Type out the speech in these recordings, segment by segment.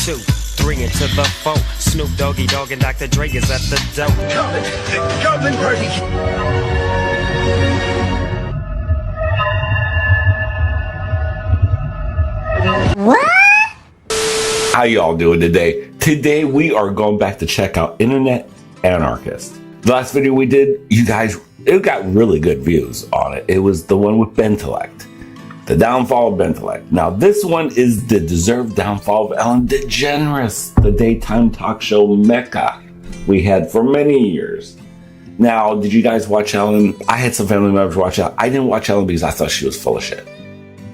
2, 3 into the 4. Snoop Doggy Dogg and Dr. Dre is at the door. Coming, Birdie. What? How y'all doing today? Today we are going back to check out Internet Anarchist. The last video we did, you guys, it got really good views on it. It was the one with Bentellect. The downfall of Bentellect. Now this one is the deserved downfall of Ellen DeGeneres, the daytime talk show mecca we had for many years. Now, did you guys watch Ellen? I had some family members watch Ellen. I didn't watch Ellen because I thought she was full of shit.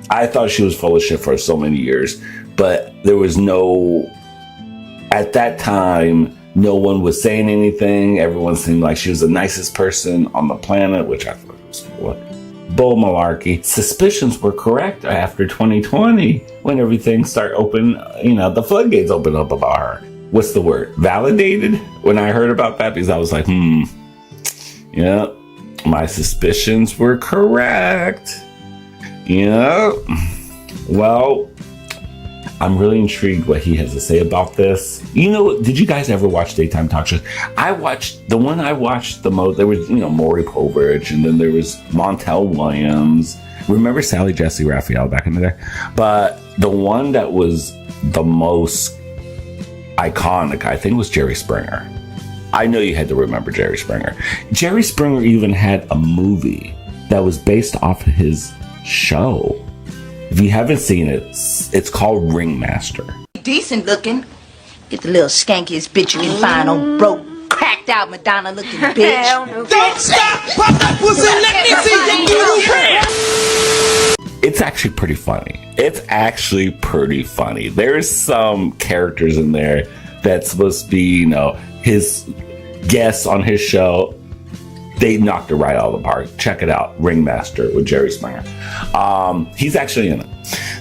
I thought she was full of shit for so many years, but there was no, at that time, no one was saying anything. Everyone seemed like she was the nicest person on the planet, which I thought was what? Bull malarkey. Suspicions were correct after 2020 when everything started open, the floodgates opened up about her. What's the word? Validated? When I heard about that, because I was like, yeah, my suspicions were correct. Yeah. Well, I'm really intrigued what he has to say about this. Did you guys ever watch daytime talk shows? The one I watched the most, there was, Maury Povich, and then there was Montel Williams. Remember Sally Jesse Raphael back in the day? But the one that was the most iconic, I think, was Jerry Springer. I know you had to remember Jerry Springer. Jerry Springer even had a movie that was based off of his show. If you haven't seen it, it's called Ringmaster. Decent looking. Get the little skankiest bitch you can find on broke, cracked out Madonna looking bitch. Don't stop! Pop that pussy! Let me see you. It's actually pretty funny. There's some characters in there that's supposed to be, his guests on his show. They knocked it right out of the park. Check it out. Ringmaster with Jerry Springer. He's actually in it.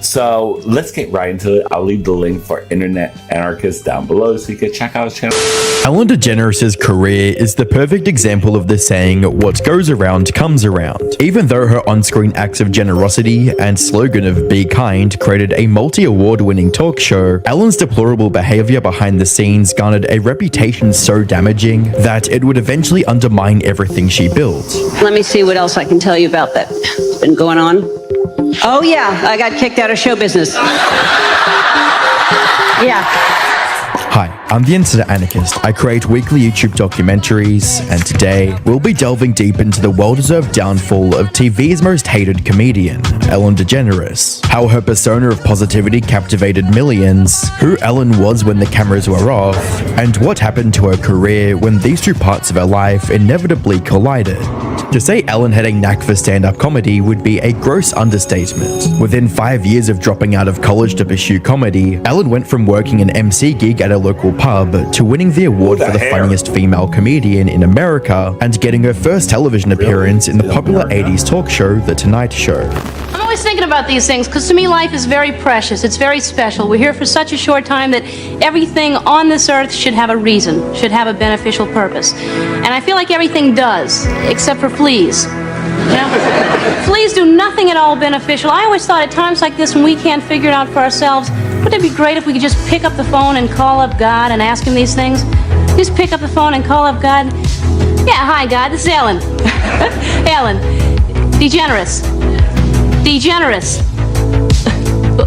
So let's get right into it. I'll leave the link for Internet Anarchist down below so you can check out his channel. Ellen DeGeneres' career is the perfect example of the saying, what goes around comes around. Even though her on-screen acts of generosity and slogan of be kind created a multi-award winning talk show, Ellen's deplorable behavior behind the scenes garnered a reputation so damaging that it would eventually undermine everything she built. Let me see what else I can tell you about that. Been going on? Oh yeah, I got kicked out of show business. Yeah. Hi, I'm the Internet Anarchist. I create weekly YouTube documentaries, and today we'll be delving deep into the well-deserved downfall of TV's most hated comedian, Ellen DeGeneres. How her persona of positivity captivated millions, who Ellen was when the cameras were off, and what happened to her career when these two parts of her life inevitably collided. To say Ellen had a knack for stand-up comedy would be a gross understatement. Within 5 years of dropping out of college to pursue comedy, Ellen went from working an MC gig at a local pub to winning the award for the funniest female comedian in America and getting her first television appearance in the popular 80s talk show, The Tonight Show. I'm always thinking about these things because to me life is very precious. It's very special. We're here for such a short time that everything on this earth should have a reason, should have a beneficial purpose. And I feel like everything does, except for fleas. Fleas do nothing at all beneficial. I always thought at times like this when we can't figure it out for ourselves, wouldn't it be great if we could just pick up the phone and call up God and ask him these things? Just pick up the phone and call up God. Yeah, hi God, this is Ellen. Ellen, DeGeneres. DeGeneres.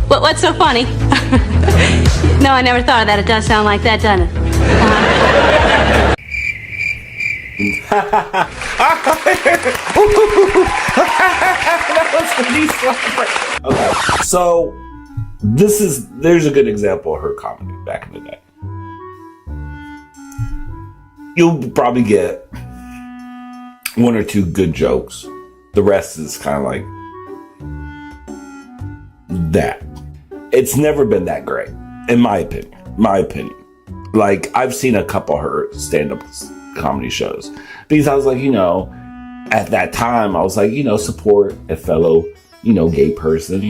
What's so funny? No, I never thought of that. It does sound like that, doesn't it? Okay, so there's a good example of her comedy back in the day. You'll probably get one or two good jokes. The rest is kind of like that. It's never been that great, in my opinion. Like, I've seen a couple of her stand-up comedy shows because I was like, at that time I was like, support a fellow, gay person,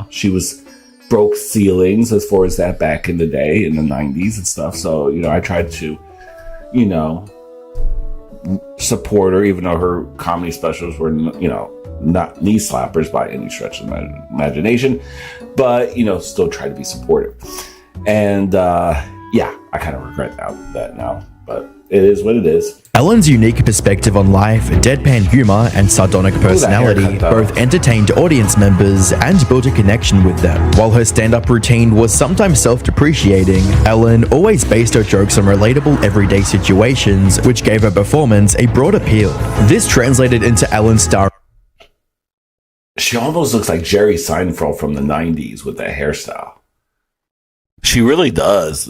she was broke ceilings as far as that back in the day in the 90s and stuff. So, I tried to, support her, even though her comedy specials were, not knee slappers by any stretch of the imagination, but, still try to be supportive. And yeah, I kind of regret that now, but it is what it is. Ellen's unique perspective on life, deadpan humor, and sardonic personality haircut, though. both entertained audience members and built a connection with them. While her stand-up routine was sometimes self-depreciating, Ellen always based her jokes on relatable everyday situations, which gave her performance a broad appeal. This translated into Ellen's star. She almost looks like Jerry Seinfeld from the 90s with that hairstyle. She really does.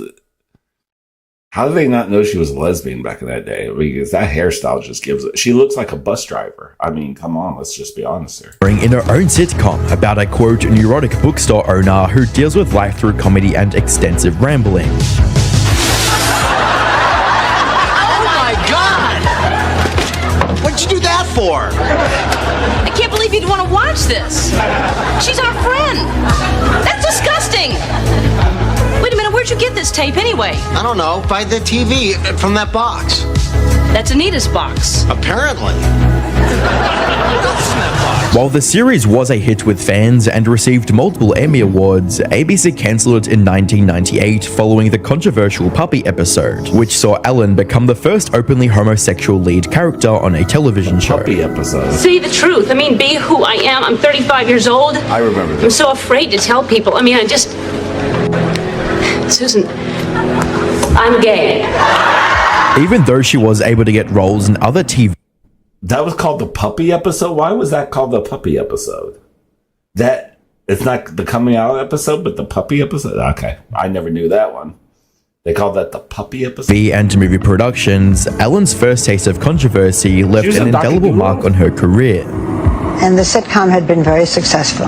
How did they not know she was a lesbian back in that day? Because that hairstyle just gives it. She looks like a bus driver. I mean, come on, let's just be honest here. In her own sitcom about a quote neurotic bookstore owner who deals with life through comedy and extensive rambling. Oh my God! What'd you do that for? I can't believe you'd want to watch this. She's our friend. That's disgusting. Wait a minute, where'd you get this tape anyway? I don't know. By the TV from that box. That's Anita's box. Apparently. While the series was a hit with fans and received multiple Emmy Awards, ABC cancelled it in 1998 following the controversial Puppy episode, which saw Ellen become the first openly homosexual lead character on a television show. Puppy episode. See the truth. I mean, be who I am. I'm 35 years old. I remember I'm this. so afraid to tell people. I mean, Susan, I'm gay. Even though she was able to get roles in other TV That was called the Puppy episode? Why was that called the Puppy episode? That, it's not the coming out episode, but the Puppy episode? Okay, I never knew that one. They called that the Puppy episode? and movie productions, Ellen's first taste of controversy left was an in Dr. indelible Dolittle? mark on her career. And the sitcom had been very successful.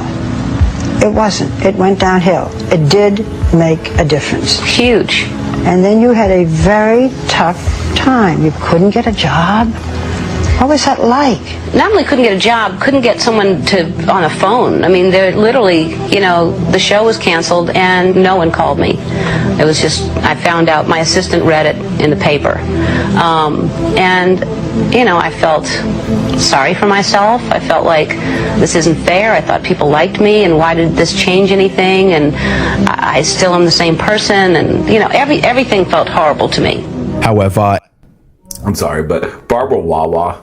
It wasn't. It went downhill. It did make a difference. Huge. And then you had a very tough time. You couldn't get a job. What was that like? Not only couldn't get a job, couldn't get someone on a phone. I mean, they're literally, the show was canceled and no one called me. It was just, I found out, my assistant read it in the paper. I felt sorry for myself. I felt like this isn't fair. I thought people liked me, and why did this change anything? And I still am the same person, and, everything felt horrible to me. However, I'm sorry, but Barbara Walter,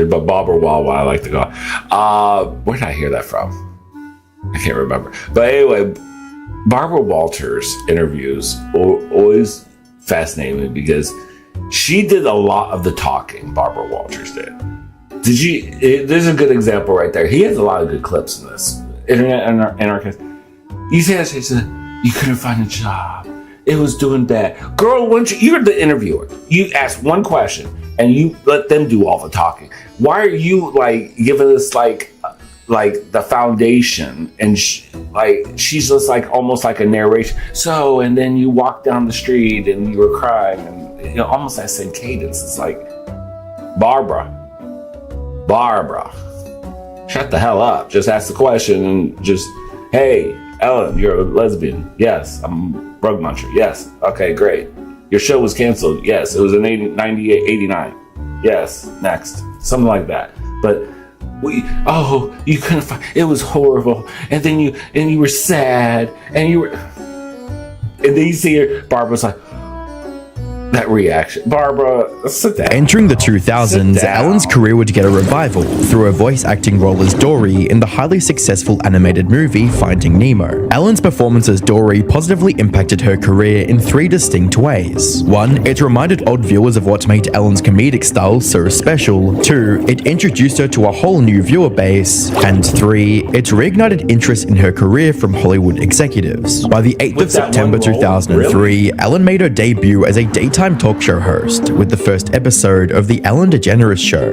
but Barbara Wawa, I like to go. Where did I hear that from? I can't remember. But anyway, Barbara Walters' interviews always fascinate me because she did a lot of the talking. Barbara Walters did. There's a good example right there. He has a lot of good clips in this. Internet Anarchist. You said you couldn't find a job. It was doing bad. Girl, you're the interviewer. You ask one question and you let them do all the talking. Why are you giving us like the foundation and she's just almost like a narration. So, and then you walk down the street and you were crying and almost that same cadence. It's like, Barbara, shut the hell up. Just ask the question and just, hey, Ellen, you're a lesbian. Yes. I'm a rug muncher. Yes. Okay, great. Your show was canceled. Yes. It was in 89. Yes. Next. Something like that. But you couldn't find, it was horrible. And then you were sad and then you see her, Barbara's like, that reaction. Barbara, sit down. entering the 2000s, Ellen's career would get a revival through a voice acting role as Dory in the highly successful animated movie Finding Nemo. Ellen's performance as Dory positively impacted her career in three distinct ways. 1, it reminded old viewers of what made Ellen's comedic style so special. 2, it introduced her to a whole new viewer base. And 3, it reignited interest in her career from Hollywood executives. By the 8th of September 2003, Ellen made her debut as a daytime talk show host with the first episode of The Ellen DeGeneres Show.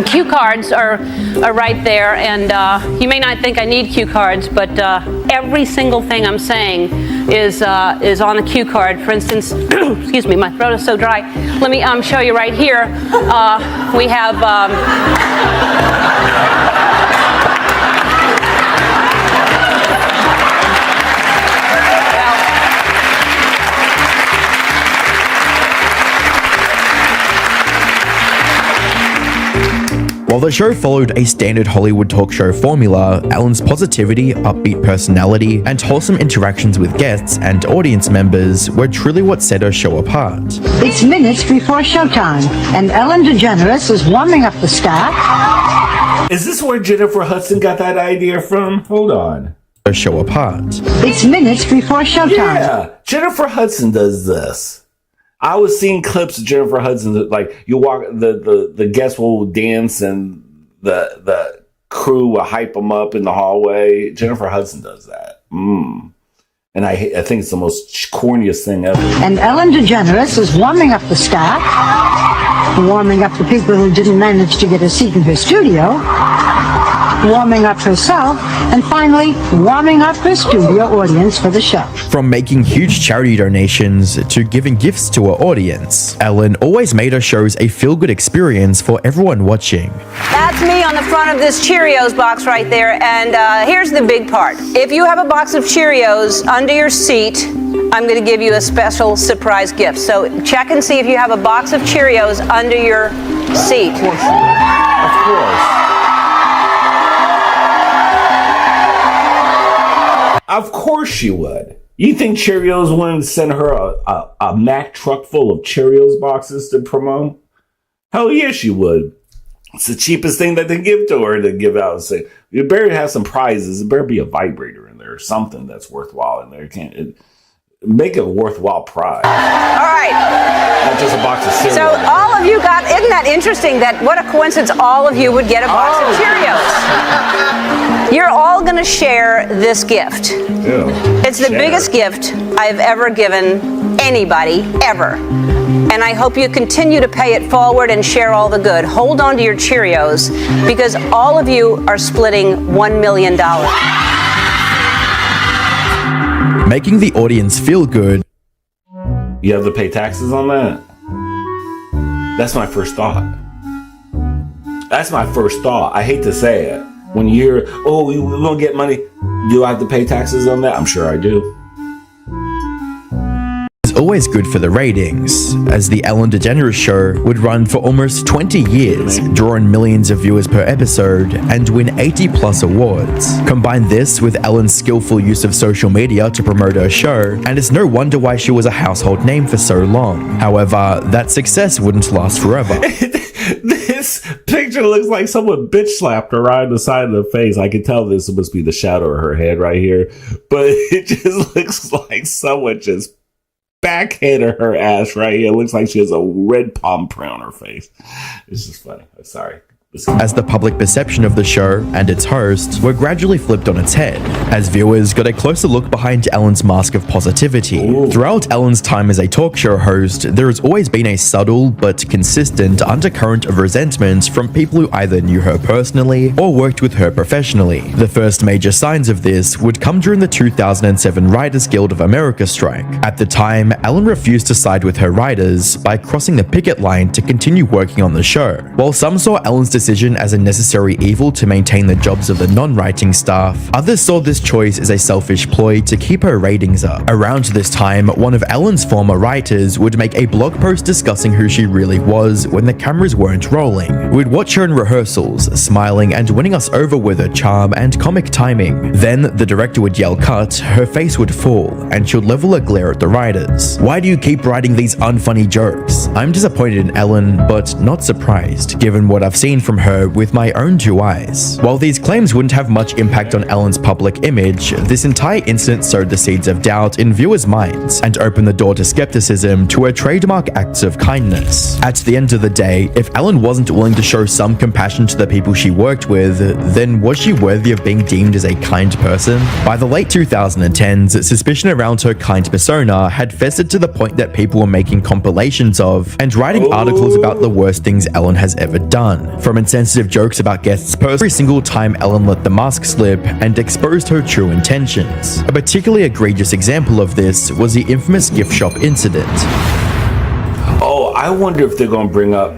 Cue cards are right there, and you may not think I need cue cards, but every single thing I'm saying is on the cue card. For instance, excuse me, my throat is so dry. Let me show you right here. We have. While the show followed a standard Hollywood talk show formula, Ellen's positivity, upbeat personality, and wholesome interactions with guests and audience members were truly what set her show apart. It's minutes before showtime, and Ellen DeGeneres is warming up the staff. Is this where Jennifer Hudson got that idea from? Hold on. Her show apart. It's minutes before showtime. Yeah, Jennifer Hudson does this. I was seeing clips of Jennifer Hudson, like you walk, the guests will dance and the crew will hype them up in the hallway. Jennifer Hudson does that. And I think it's the most corniest thing ever. And Ellen DeGeneres is warming up the staff, warming up the people who didn't manage to get a seat in her studio, warming up herself, and finally warming up her studio audience for the show. From making huge charity donations to giving gifts to her audience, Ellen always made her shows a feel-good experience for everyone watching. That's me on the front of this Cheerios box right there, and here's the big part. If you have a box of Cheerios under your seat, I'm going to give you a special surprise gift. So check and see if you have a box of Cheerios under your seat. Of course. Of course she would. You think Cheerios wouldn't send her a Mack truck full of Cheerios boxes to promote? Hell yeah, she would. It's the cheapest thing that they give to her to give out and say, you better have some prizes. There better be a vibrator in there or something that's worthwhile in there. Make it a worthwhile prize. All right. Not just a box of cereal. So all of you got, isn't that interesting that what a coincidence all of you would get a box of Cheerios. You're all going to share this gift. Yeah. It's the biggest gift I've ever given anybody, ever. And I hope you continue to pay it forward and share all the good. Hold on to your Cheerios because all of you are splitting $1 million. Making the audience feel good. You have to pay taxes on that? That's my first thought. That's my first thought. I hate to say it. When you hear, oh, we don't get money, do I have to pay taxes on that? I'm sure I do. It's always good for the ratings, as the Ellen DeGeneres show would run for almost 20 years, draw in millions of viewers per episode, and win 80 plus awards. Combine this with Ellen's skillful use of social media to promote her show, and it's no wonder why she was a household name for so long. However, that success wouldn't last forever. This picture looks like someone bitch slapped her right on the side of the face. I can tell this must be the shadow of her head right here, but it just looks like someone just backhanded her ass right here. It looks like she has a red palm print on her face. It's just funny. I'm sorry. As the public perception of the show and its host were gradually flipped on its head, as viewers got a closer look behind Ellen's mask of positivity. Ooh. Throughout Ellen's time as a talk show host, there has always been a subtle but consistent undercurrent of resentment from people who either knew her personally or worked with her professionally. The first major signs of this would come during the 2007 Writers Guild of America strike. At the time, Ellen refused to side with her writers by crossing the picket line to continue working on the show. While some saw Ellen's decision as a necessary evil to maintain the jobs of the non-writing staff, others saw this choice as a selfish ploy to keep her ratings up. Around this time, one of Ellen's former writers would make a blog post discussing who she really was when the cameras weren't rolling. We'd watch her in rehearsals, smiling and winning us over with her charm and comic timing. Then the director would yell cut, her face would fall, and she'd level a glare at the writers. Why do you keep writing these unfunny jokes? I'm disappointed in Ellen, but not surprised, given what I've seen from her with my own two eyes. While these claims wouldn't have much impact on Ellen's public image, this entire incident sowed the seeds of doubt in viewers' minds and opened the door to skepticism to her trademark acts of kindness. At the end of the day, if Ellen wasn't willing to show some compassion to the people she worked with, then was she worthy of being deemed as a kind person? By the late 2010s, suspicion around her kind persona had festered to the point that people were making compilations of and writing articles about the worst things Ellen has ever done. From insensitive jokes about guests' purse every single time Ellen let the mask slip and exposed her true intentions. A particularly egregious example of this was the infamous gift shop incident. Oh, I wonder if they're going to bring up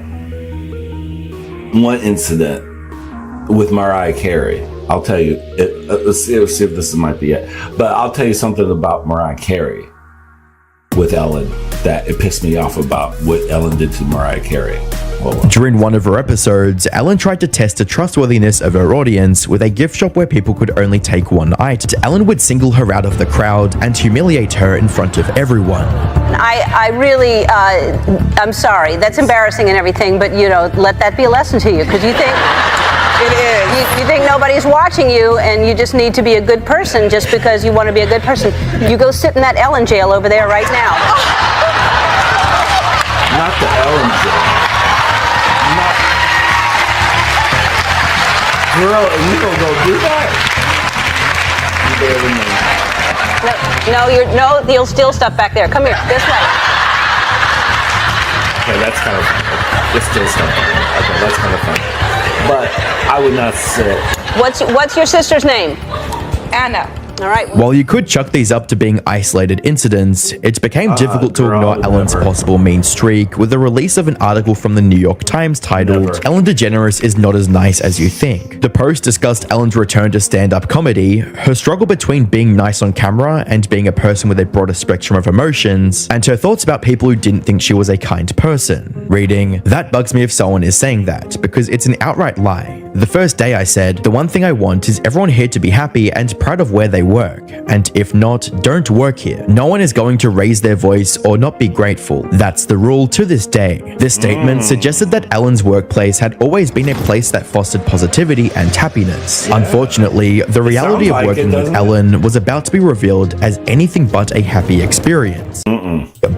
one incident with Mariah Carey. I'll tell you. Let's see if this might be it. But I'll tell you something about Mariah Carey with Ellen that it pissed me off about what Ellen did to Mariah Carey. During one of her episodes, Ellen tried to test the trustworthiness of her audience with a gift shop where people could only take one item. Ellen would single her out of the crowd and humiliate her in front of everyone. I really, I'm sorry, that's embarrassing and everything, but let that be a lesson to you, because you think it is. You think nobody's watching you, and you just need to be a good person just because you want to be a good person. You go sit in that Ellen jail over there right now. Not the Ellen jail. Girl, you gonna go do that? You better than me. You'll steal stuff back there. Come here, this way. Okay, that's kind of fun. It's still stuff. Okay, that's kind of fun. But I would not sit. What's your sister's name? Anna. All right. While you could chalk these up to being isolated incidents, it became difficult to ignore Ellen's possible mean streak with the release of an article from the New York Times titled, "Ellen DeGeneres is not as nice as you think." The post discussed Ellen's return to stand-up comedy, her struggle between being nice on camera and being a person with a broader spectrum of emotions, and her thoughts about people who didn't think she was a kind person. Reading, "That bugs me if someone is saying that, because it's an outright lie. The first day I said, the one thing I want is everyone here to be happy and proud of where they work, and if not, don't work here. No one is going to raise their voice or not be grateful. That's the rule to this day." This statement suggested that Ellen's workplace had always been a place that fostered positivity and happiness. Unfortunately, the reality of working with Ellen was about to be revealed as anything but a happy experience.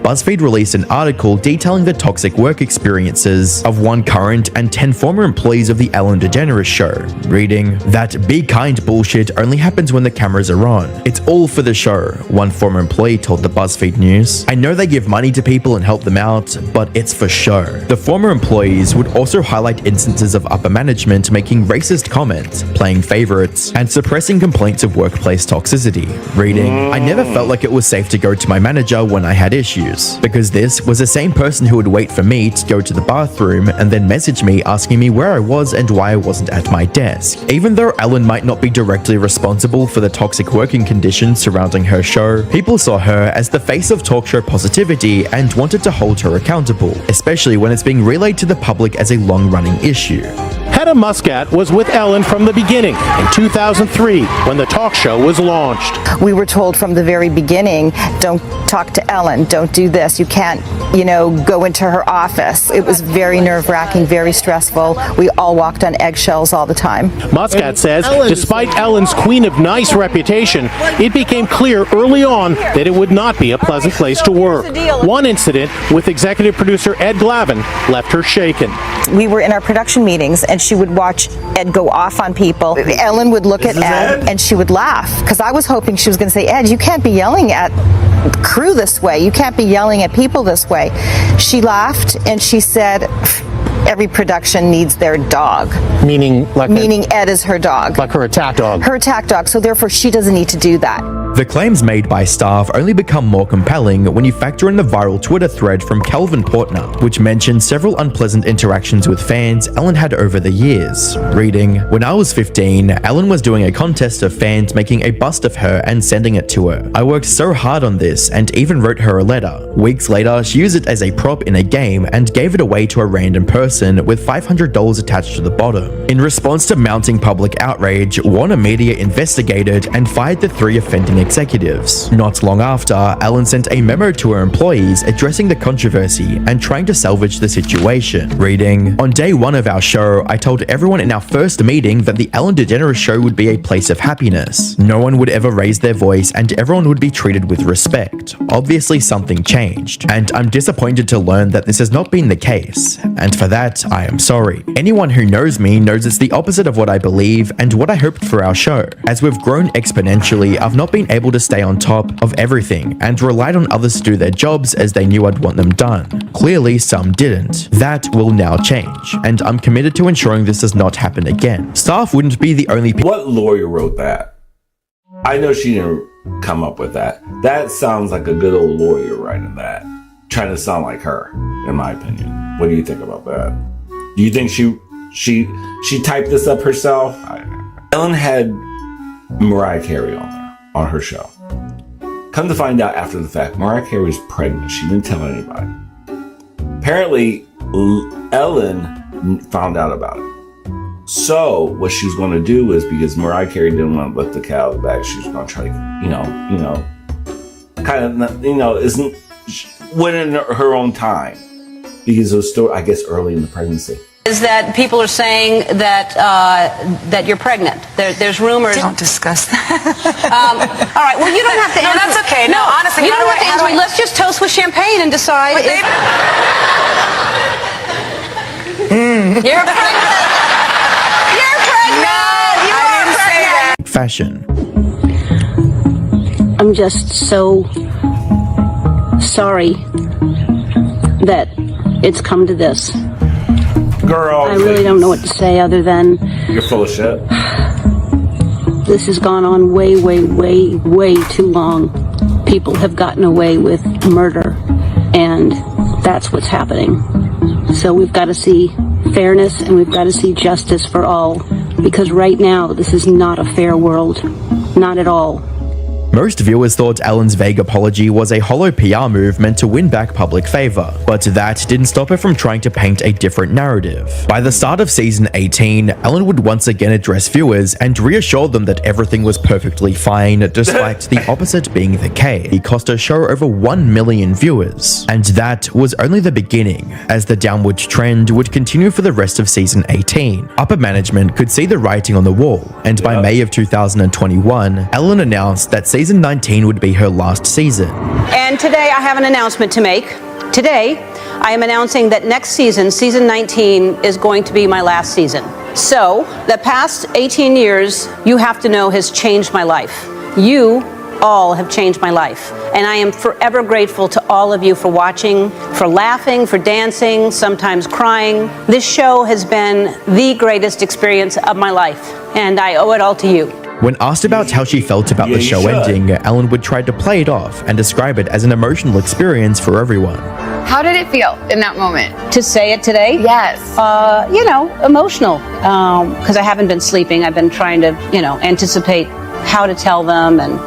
BuzzFeed released an article detailing the toxic work experiences of one current and 10 former employees of the Ellen DeGeneres show. Reading, "That be kind bullshit only happens when the cameras are on. It's all for the show," one former employee told the BuzzFeed News. "I know they give money to people and help them out, but it's for show." The former employees would also highlight instances of upper management making racist comments, playing favorites, and suppressing complaints of workplace toxicity. Reading, "I never felt like it was safe to go to my manager when I had issues, because this was the same person who would wait for me to go to the bathroom and then message me asking me where I was and why I wasn't at my desk." Even though Ellen might not be directly responsible for the toxic working conditions surrounding her show, people saw her as the face of talk show positivity and wanted to hold her accountable, especially when it's being relayed to the public as a long-running issue. Hedda Muscat was with Ellen from the beginning in 2003 when the talk show was launched. We were told from the very beginning, don't talk to Ellen, don't do this, you can't, go into her office. It was very nerve-wracking, very stressful. We all walked on eggshells all the time. Muscat says despite Ellen's Queen of Nice reputation, it became clear early on that it would not be a pleasant place to work. One incident with executive producer Ed Glavin left her shaken. We were in our production meetings and she would watch Ed go off on people. Ellen would look at Ed and she would laugh, because I was hoping she was going to say, "Ed, you can't be yelling at crew this way. You can't be yelling at people this way." She laughed and she said, "Every production needs their dog." Meaning Ed is her dog. Like her attack dog. Her attack dog, so therefore she doesn't need to do that. The claims made by staff only become more compelling when you factor in the viral Twitter thread from Calvin Portner, which mentioned several unpleasant interactions with fans Ellen had over the years. Reading, "When I was 15, Ellen was doing a contest of fans making a bust of her and sending it to her. I worked so hard on this and even wrote her a letter. Weeks later, she used it as a prop in a game and gave it away to a random person with $500 attached to the bottom." In response to mounting public outrage, Warner Media investigated and fired the 3 offending executives. Not long after, Ellen sent a memo to her employees addressing the controversy and trying to salvage the situation. Reading, "On day 1 of our show, I told everyone in our first meeting that the Ellen DeGeneres show would be a place of happiness. No one would ever raise their voice and everyone would be treated with respect. Obviously something changed, and I'm disappointed to learn that this has not been the case, and for that, I am sorry. Anyone who knows me knows it's the opposite of what I believe and what I hoped for our show. As we've grown exponentially, I've not been able to stay on top of everything and relied on others to do their jobs as they knew I'd want them done. Clearly, some didn't. That will now change, and I'm committed to ensuring this does not happen again. Staff wouldn't be the only people." What lawyer wrote that? I know she didn't come up with that. That sounds like a good old lawyer writing that. Trying to sound like her, in my opinion. What do you think about that? Do you think she typed this up herself? Ellen had Mariah Carey on her show. Come to find out after the fact, Mariah Carey was pregnant. She didn't tell anybody. Apparently, Ellen found out about it. So what she was going to do is, because Mariah Carey didn't want to let the cat out of the bag, she was going to try to, kind of, isn't went in her own time, because it was still, I guess, early in the pregnancy. Is that people are saying that that you're pregnant? There's rumors. Don't discuss that. All right. Well, you don't have to. No, answer. that's okay. No, honestly, you don't have to answer me. Let's just toast with champagne and decide. You're pregnant. You're pregnant. You are pregnant. Fashion. I'm just so sorry that it's come to this. Girl, I really don't know what to say other than you're full of shit. this has gone on way, way, way, way too long. People have gotten away with murder, and that's what's happening. So we've got to see fairness, and we've got to see justice for all, because right now this is not a fair world. Not at all. Most viewers thought Ellen's vague apology was a hollow PR move meant to win back public favor, but that didn't stop her from trying to paint a different narrative. By the start of season 18, Ellen would once again address viewers and reassure them that everything was perfectly fine, despite the opposite being the case. It cost her show over 1 million viewers, and that was only the beginning, as the downward trend would continue for the rest of season 18. Upper management could see the writing on the wall, and by May of 2021, Ellen announced that season 19 would be her last season. And today I have an announcement to make. Today, I am announcing that next season, season 19, is going to be my last season. So, the past 18 years, you have to know, has changed my life. You all have changed my life. And I am forever grateful to all of you for watching, for laughing, for dancing, sometimes crying. This show has been the greatest experience of my life, and I owe it all to you. When asked about how she felt about the show ending, Ellen would try to play it off and describe it as an emotional experience for everyone. How did it feel in that moment? To say it today? Yes. Emotional. Because I haven't been sleeping. I've been trying to, anticipate how to tell them and,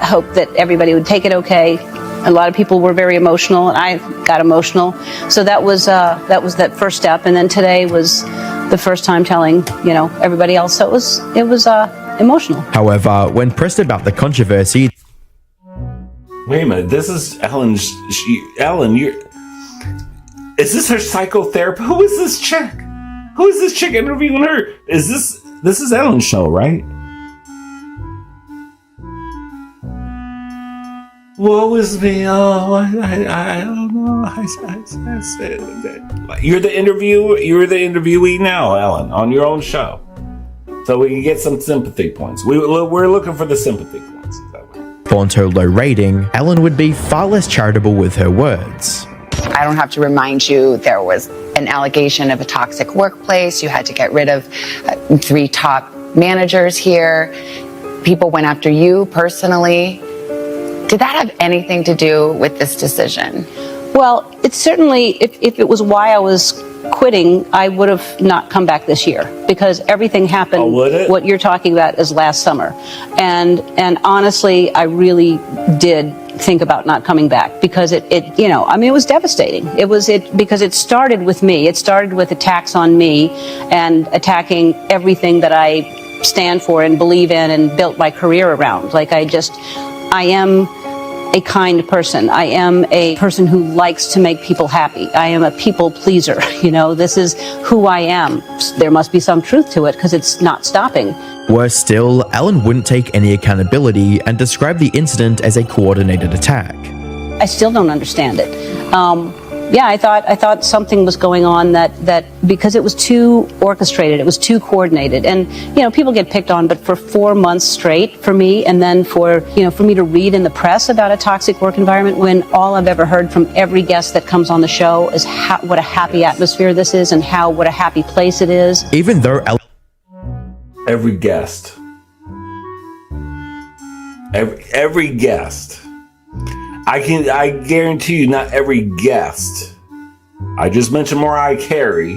hope that everybody would take it okay. A lot of people were very emotional, and I got emotional. So that was that first step. And then today was the first time telling, everybody else. So it was emotional. However, when pressed about the controversy, wait a minute, this is Ellen. Ellen, is this her psychotherapist? Who is this chick? Who is this chick interviewing her? This is Ellen's show, right? Woe is me. Oh, I don't know. I said you're the interviewee now, Ellen, on your own show, so we can get some sympathy points. We're looking for the sympathy points. for her low rating, Ellen would be far less charitable with her words. I don't have to remind you there was an allegation of a toxic workplace. You had to get rid of 3 top managers here. People went after you personally. Did that have anything to do with this decision? Well, it's certainly, if it was why I was quitting, I would have not come back this year, because everything happened. Oh, would it? What you're talking about is last summer. And honestly, I really did think about not coming back, because it was devastating. Because it started with me. It started with attacks on me and attacking everything that I stand for and believe in and built my career around. I am a kind person. I am a person who likes to make people happy. I am a people pleaser. This is who I am. There must be some truth to it, because it's not stopping. Worse still, Ellen wouldn't take any accountability and described the incident as a coordinated attack. I still don't understand it. I thought something was going on that because it was too orchestrated, it was too coordinated, and people get picked on, but for 4 months straight for me, and then for me to read in the press about a toxic work environment, when all I've ever heard from every guest that comes on the show is what a happy atmosphere this is, and what a happy place it is. Even though every guest, I guarantee you, not every guest. I just mentioned Mariah Carey,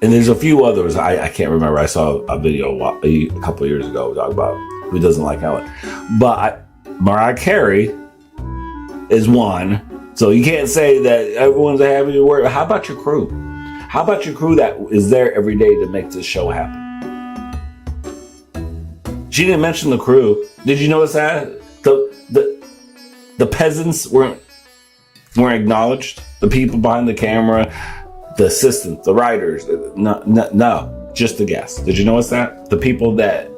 and there's a few others. I can't remember. I saw a video a couple of years ago talk about who doesn't like Ellen, but Mariah Carey is one. So you can't say that everyone's happy to work. How about your crew? How about your crew that is there every day to make this show happen? She didn't mention the crew. Did you notice that? The peasants weren't acknowledged. The people behind the camera, the assistants, the writers. No, just the guests. Did you notice that? The people that,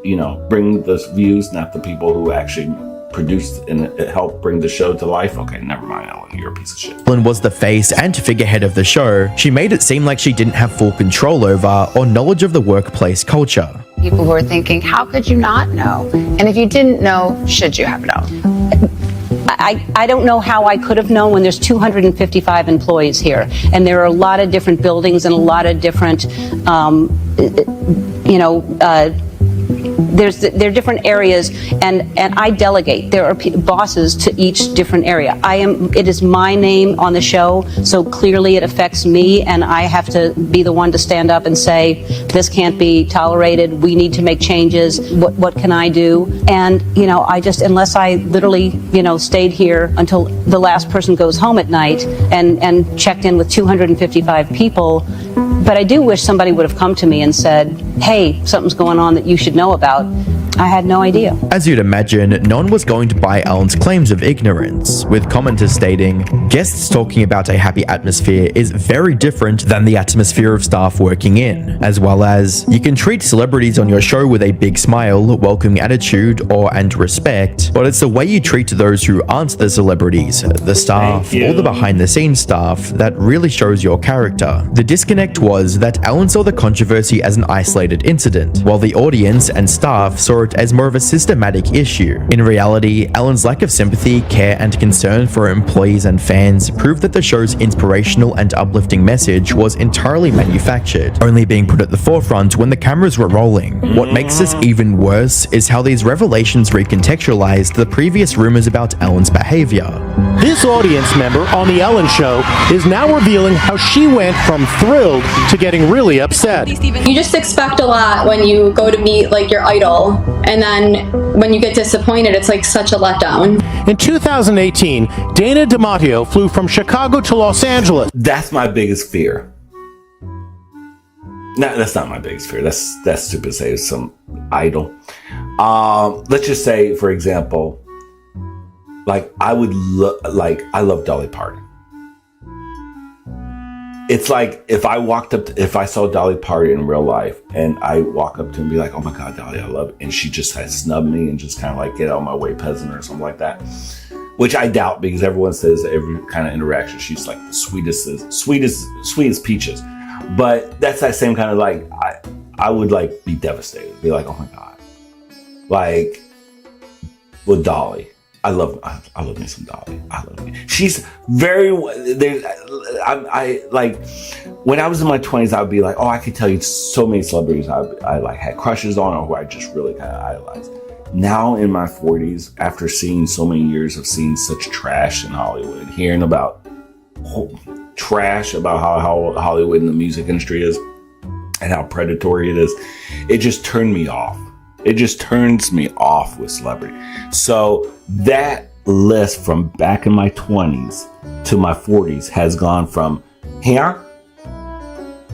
bring the views, not the people who actually produced and helped bring the show to life. Okay, never mind, Ellen, you're a piece of shit. Ellen was the face and figurehead of the show. She made it seem like she didn't have full control over or knowledge of the workplace culture. People were thinking, how could you not know? And if you didn't know, should you have known? I don't know how I could have known when there's 255 employees here, and there are a lot of different buildings and a lot of different, there are different areas, and I delegate. There are bosses to each different area. It is my name on the show, so clearly it affects me, and I have to be the one to stand up and say, this can't be tolerated, we need to make changes, what can I do? And, unless I literally, stayed here until the last person goes home at night and checked in with 255 people, but I do wish somebody would have come to me and said, hey, something's going on that you should know about. I had no idea. As you'd imagine, no one was going to buy Ellen's claims of ignorance, with commenters stating, guests talking about a happy atmosphere is very different than the atmosphere of staff working in, as well as, you can treat celebrities on your show with a big smile, welcoming attitude, and respect, but it's the way you treat those who aren't the celebrities, the staff, or the behind-the-scenes staff that really shows your character. The disconnect was that Ellen saw the controversy as an isolated incident, while the audience and staff saw it as more of a systematic issue. In reality, Ellen's lack of sympathy, care, and concern for her employees and fans proved that the show's inspirational and uplifting message was entirely manufactured, only being put at the forefront when the cameras were rolling. What makes this even worse is how these revelations recontextualized the previous rumors about Ellen's behavior. This audience member on The Ellen Show is now revealing how she went from thrilled to getting really upset. You just expect a lot when you go to meet your idol, and then when you get disappointed, it's such a letdown. In 2018, Dana DiMatteo flew from Chicago to Los Angeles. That's my biggest fear. No, that's not my biggest fear. That's stupid to say. It's some idol. Let's just say, for example, I love Dolly Parton. It's like if I saw Dolly Parton in real life and I walk up to her and be like, oh my God, Dolly, I love it. And she just had snubbed me and just kind of get out of my way, peasant or something like that. Which I doubt, because everyone says every kind of interaction, she's the sweetest peaches. But that's that same kind of I would be devastated. Be like, oh my God. With Dolly. I love me some Dolly. I love me. She's very. When I was in my 20s, I would be like, oh, I could tell you so many celebrities I had crushes on, or who I just really kind of idolized. Now in my 40s, after seeing so many years of seeing such trash in Hollywood, hearing about trash about how Hollywood and the music industry is, and how predatory it is, it just turned me off. It just turns me off with celebrity. So that list from back in my 20s to my 40s has gone from here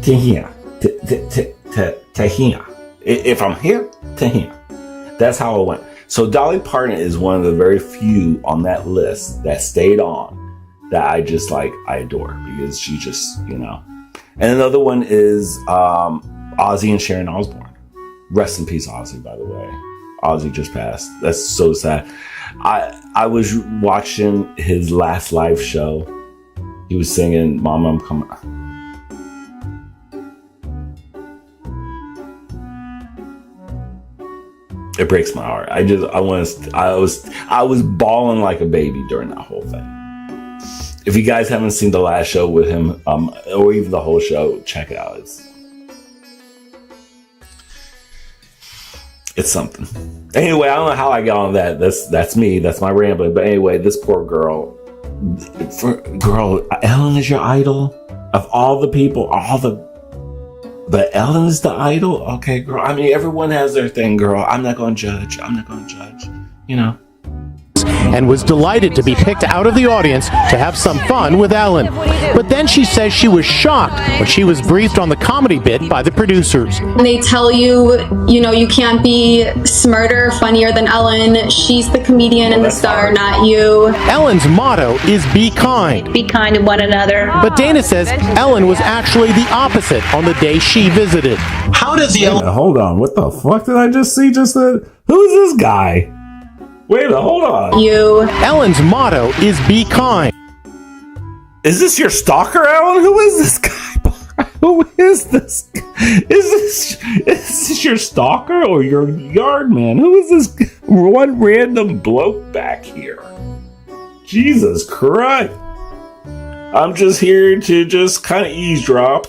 to here to here. If I'm here to here, that's how it went. So Dolly Parton is one of the very few on that list that stayed on that I just I adore, because she just, And another one is Ozzy and Sharon Osbourne. Rest in peace, Ozzy, by the way. Ozzy just passed. That's so sad. I was watching his last live show. He was singing Mama, I'm Coming. It breaks my heart. I was bawling like a baby during that whole thing. If you guys haven't seen the last show with him, or even the whole show, check it out. It's something. Anyway, I don't know how I got on that. That's me. That's my rambling. But anyway, this poor girl. Ellen is your idol? Of all the people, but Ellen is the idol? Okay, girl. I mean, everyone has their thing, girl. I'm not going to judge. and was delighted to be picked out of the audience to have some fun with Ellen. But then she says she was shocked when she was briefed on the comedy bit by the producers. They tell you, you can't be smarter, funnier than Ellen. She's the comedian and the star, not you. Ellen's motto is be kind. Be kind to one another. But Dana says Ellen was actually the opposite on the day she visited. How does the Hold on, what the fuck did I just see? Who is this guy? Wait a minute, hold on. You. Ellen's motto is be kind. Is this your stalker, Ellen? Who is this guy? Who is this? Is this your stalker or your yard man? Who is this one random bloke back here? Jesus Christ. I'm just here to just kind of eavesdrop.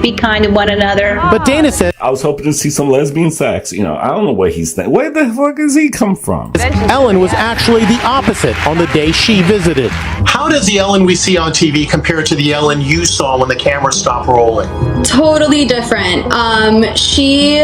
Be kind to one another. But Dana said I was hoping to see some lesbian sex. I don't know what he's thinking. Where the fuck does he come from? Ellen was actually the opposite on the day she visited. How does the Ellen we see on TV compare to the Ellen you saw when the camera stopped rolling? Totally different. She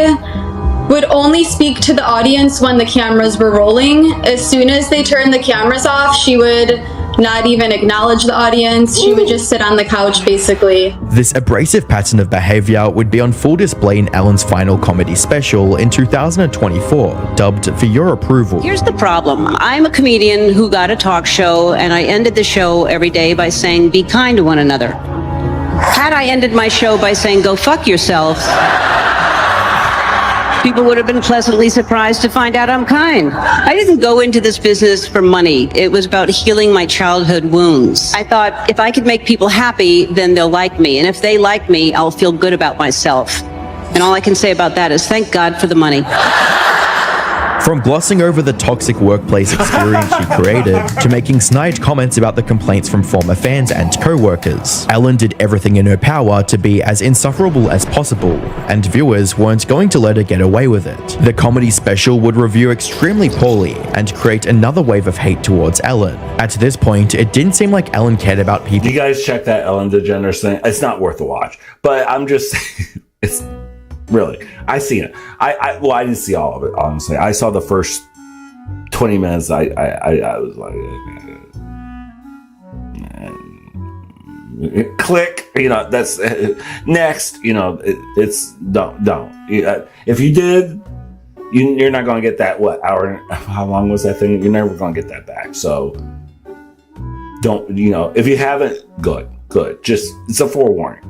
would only speak to the audience when the cameras were rolling. As soon as they turned the cameras off, she would not even acknowledge the audience. She would just sit on the couch, basically. This abrasive pattern of behavior would be on full display in Ellen's final comedy special in 2024, dubbed For Your Approval. Here's the problem. I'm a comedian who got a talk show, and I ended the show every day by saying, be kind to one another. Had I ended my show by saying, go fuck yourselves, people would have been pleasantly surprised to find out I'm kind. I didn't go into this business for money. It was about healing my childhood wounds. I thought if I could make people happy, then they'll like me. And if they like me, I'll feel good about myself. And all I can say about that is thank God for the money. From glossing over the toxic workplace experience she created to making snide comments about the complaints from former fans and co-workers, Ellen did everything in her power to be as insufferable as possible, and viewers weren't going to let her get away with it. The comedy special would review extremely poorly and create another wave of hate towards Ellen. At this point, it didn't seem like Ellen cared about people. You guys check that Ellen DeGeneres thing? It's not worth a watch, but I'm just it's really, I seen it. I didn't see all of it, honestly. I saw the first 20 minutes. I was like, click. That's next. It's don't. If you did, you're not going to get that. What hour? How long was that thing? You're never going to get that back. So don't. If you haven't, good. Just it's a forewarning.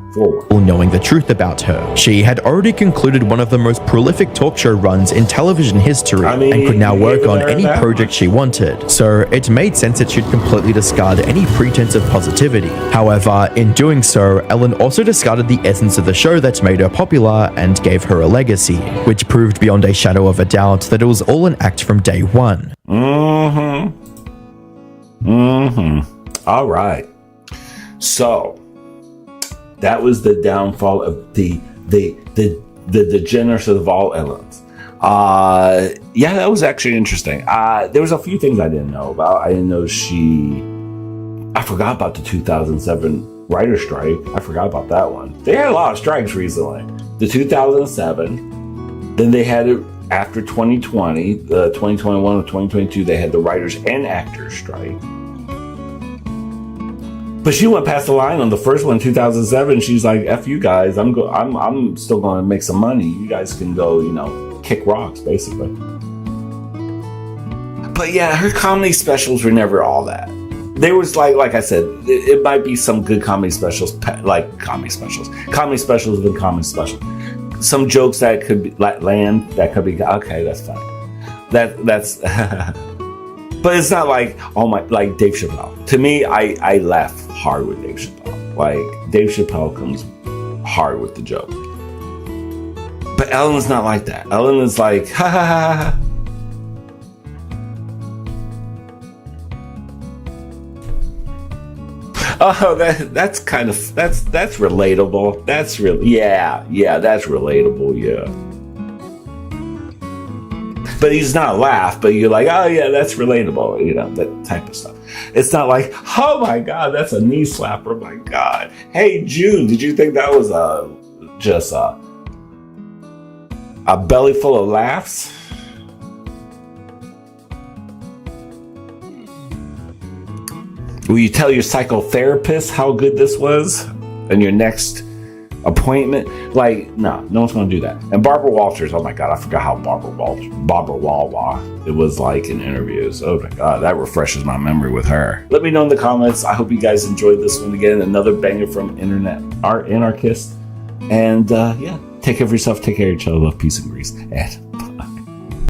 Knowing the truth about her. She had already concluded one of the most prolific talk show runs in television history and could now work on any project she wanted, so it made sense that she'd completely discard any pretense of positivity. However, in doing so, Ellen also discarded the essence of the show that made her popular and gave her a legacy, which proved beyond a shadow of a doubt that it was all an act from day one. All right. So that was the downfall of the DeGeneres of all Ellens. Yeah, that was actually interesting. There was a few things I didn't know about. I didn't know I forgot about the 2007 writer strike. I forgot about that one. They had a lot of strikes recently. The 2007, then they had it after 2020, 2021 or 2022, they had the writers and actors strike. But she went past the line on the first one, 2007. She's like, "F you guys. I'm still going to make some money. You guys can go, kick rocks, basically." But yeah, her comedy specials were never all that. There was like I said, it might be some good comedy specials, comedy specials within comedy specials. Some jokes that could be land, that could be okay. That's fine. That's. But it's not like like Dave Chappelle. To me, I laugh hard with Dave Chappelle. Like Dave Chappelle comes hard with the joke. But Ellen is not like that. Ellen is like, ha ha ha ha. Oh, that's relatable. That's real. Yeah, that's relatable. Yeah. But he's not laugh, but you're like, oh yeah, that's relatable, that type of stuff. It's not like, oh my God, that's a knee slapper, my God. Hey June, did you think that was just a belly full of laughs? Will you tell your psychotherapist how good this was in your next appointment? Like, no one's going to do that. And Barbara Walters, oh my God, I forgot how Barbara Wawa, it was like in interviews. Oh my God, that refreshes my memory with her. Let me know in the comments. I hope you guys enjoyed this one again. Another banger from Internet Art Anarchist. And yeah, take care of yourself, take care of each other, love, peace, and grease. And